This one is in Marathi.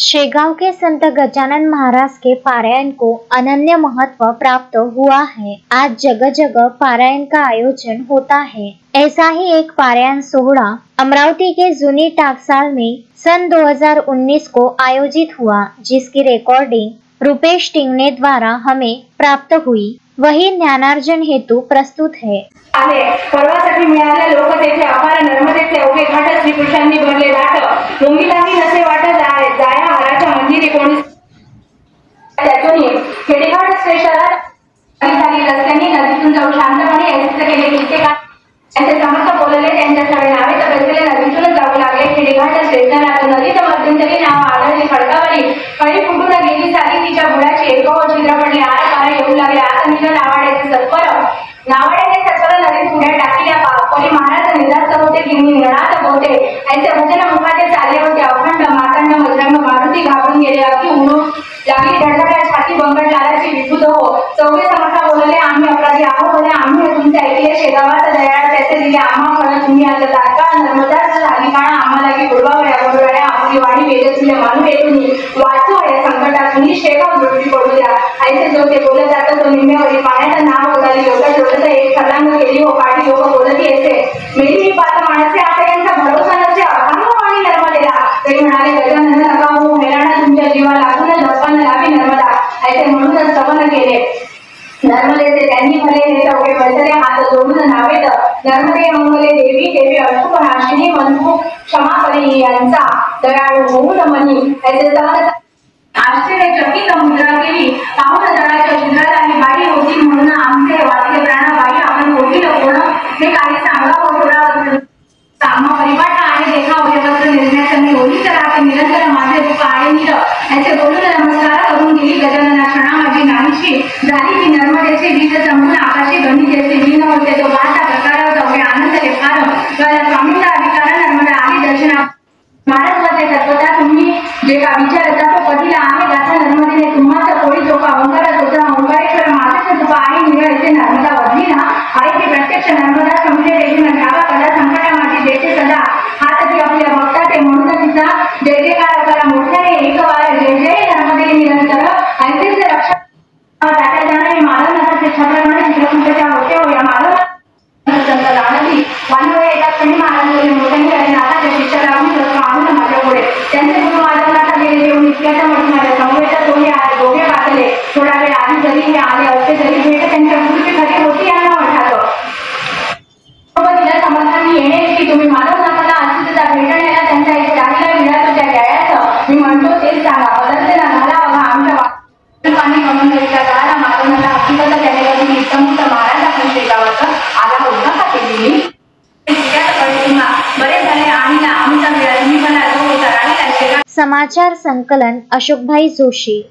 शेगांव के संत गजानन महाराज के पारायण को अनन्य महत्व प्राप्त हुआ है। आज जगह जगह पारायण का आयोजन होता है। ऐसा ही एक पारायण सोहड़ा अमरावती के जूनी टाकसाल में सन 2019 को आयोजित हुआ, जिसकी रिकॉर्डिंग रुपेश टिंगने द्वारा हमें प्राप्त हुई। वही ज्ञानार्जन हेतु प्रस्तुत है। परवासाठी मिळाले लोक तेथे अपार नर्मदेचे अवघे घाट श्रीपुरुषांनी भरले लाट मुंगीलाही नसे वाट जाया हराच्या मंदिरे कोणी त्यातून खेडेघाट स्टेशनला झाली रस्त्याने नदीतून जाऊ शांतपणे ऐसे केले कित्येक त्यांचे समर्थ बोलले त्यांच्या सगळे नावे तर बसलेले नदीतून जाऊ लागले। खेडेघाट स्टेशनला नदीत मध्यंतरी नाव आढळली खडकावली खडी फुटून गेली साली तिच्या बुडाची एक छिद्र पडले आर पार येऊ लागले। आता निघाल नावाड्याचे सत्पर नावाड्याने सत्पर नदीत पुढे टाकल्या परी महाराज निरास्त होते गिरणी निरात होते ऐसे भजन मुखाचे चालले होते। अखंड मार्तंड मजरंग मारुती घाबरून गेले अगदी उणू लागली धडधड छाती बंगट लालाची विभूत हो चौघे समर्थ बोलले आम्ही अपराधी आहोत बोले आम्ही तुमचे ऐकले शेगावात दयाळ त्याचे दिले आम्हा फळ तुम्ही आता तात्काळ नर्मदाच झाली काळा आम्हाला की गुडबावड्या गोडवाड्या आपली वाणी वेदसुले मानू येतून वाचो या संकटातून शेगाव दृष्टी पडू द्या ऐसे जो ते बोलत जातं तो निम्म्यावरी पाण्याचं नाव उडाली लोकं लोकं एक खलांग केली हो काढी लोक बोलती येते मेरी ही पाच माणसे आता यांचा भरोसा नसे अथांग पाणी नर्मदेला ते म्हणाले गजानन नका हो मेलाना तुमच्या जीवाला लागून धप्पन लावी नर्मदा ऐसे म्हणूनच स्तवन केले। नर्मदेचे त्यांनी भले हे सगळे बसले हात जोडून नावेत नर्मदे मंगले देवी देवी अशुभनाशिनी बंधू क्षमा करी यांचा दयाळू होऊन मनी ऐसे स्तवन आश्चर्यचकित मुद्रा केली पाहून जळाच्या छिद्राला बाई होती म्हणून आमचे वाचले प्राणबाई आपण कोटील कोण हे काही सांगावं थोडा साम परिपाठ आणि देखा वस्त्र निर्णयाचा मी ओलीच राहते निरंतर माझे रूप आहे नीर ऐसे बोलून नमस्कार करून गेली। गजानना क्षणा माझी नाहीशी झाली ती नर्मदेचे बीज जमून आकाशी गणितेचे लीन होते तो माझा प्रकार सगळे आनंदले फार स्वामींचा अधिकार नर्मदा आली दर्शना महाराज होते तत्वता तुम्ही जे का विचारता तो कधीला आहे गाथा नर्मदेने तुम्हाला कोळी जो का ओंकार होता ओंकारेश्वर माझे तुपा आहे निळ इथे नर्मदा वधली ना आहे ते प्रत्यक्ष नर्मदा समजे देखील ठावा कदा संकटा माझी देते सदा हात ती आपल्या भक्ता ते म्हणून तिचा जय जयकार करा मोठ्याने एक वार जय जय नर्मदे निरंतर ऐसे रक्षा तात्या जाणे मालव नका ते छत्रपती चित्रकूटच्या होते हो या मालव संत जाणती वानवे एका क्षणी महाराज बोलले मोठ्याने नाथाच्या शिष्य लावून आणून माझ्या पुढे त्यांचे गुरु माधवनाथ गेले देऊन इतक्याच्या मध्ये माझ्या समवेत दोघे दोघे वाचले थोडा वेळ आधी जरी हे आले असते तरी भेट त्यांच्या गुरुची खरी होती यांना वाटत समर्थांनी येणे की तुम्ही माधवनाथाला अस्तित्वता भेटण्याला त्यांच्या इथे राहिला मिळालं त्या द्यायचं मी म्हणतो तेच सांगा बदलते ना झाला बघा आमच्या पाणी कमून घ्यायच्या काळाला माधवनाथला अस्तित्वता त्याने कधी निसमुक्त महाराज आपण शेगावाचं आला होता का केली बरेच झाले आणि आमचा वेळा तुम्ही पण होता राहिला शेगा। समाचार संकलन अशोकभाई जोशी।